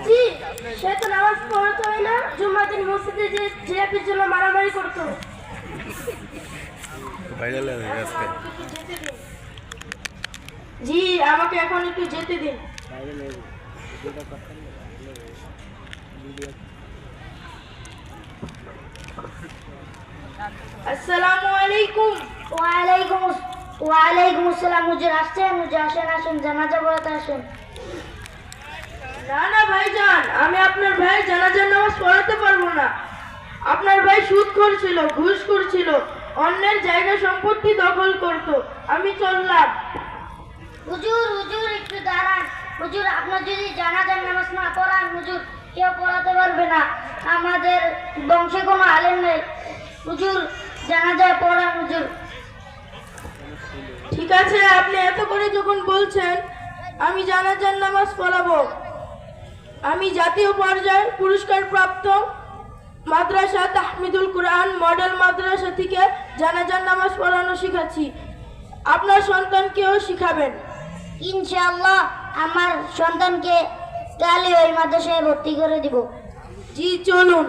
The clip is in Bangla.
জি, সে তো নামাজ পড়তে হয় না, জুম্মার দিন মসজিদে যে জিলাপির জন্য মারামারি করতো। জি, আমাকে এখন একটু যেতে দিন। আসসালামু আলাইকুম। ওয়ালাইকুম আসসালাম। হুজুর আসছেন? হুজুর আসেন আসেন, জানাজা পড়াতে আসেন। না না ভাইজান, আমি আপনার ভাই জানাজার নামাজ পড়াতে পারবো না। আপনার ভাই সুদ করছিল, ঘুষ করছিল, অন্যের জায়গা সম্পত্তি দখল করত। আমি চললাম। হুজুর হুজুর একটু দাঁড়ান। হুজুর, আপনার যদি জানাজার নামাজ না পড়ান, হুজুর কেউ পড়াতে পারবে না। আমাদের বংশে কোনো আলেম নেই। হুজুর জানাজায় পড়ান হুজুর। ঠিক আছে, আপনি এত করে যখন বলছেন, আমি জানাজার নামাজ পড়াবো। আমি জাতীয় পর্যায়ে পুরস্কার প্রাপ্ত মাদ্রাসা তাহমিদুল কুরআন মডেল মাদ্রাসা থেকে জানাজার নামাজ পড়ানো শিখাচ্ছি। আপনার সন্তানকেও শিখাবেন। ইনশাআল্লাহ আমার সন্তানকে কালে ওই মাদ্রাসায় ভর্তি করে দিব। জি, চলুন।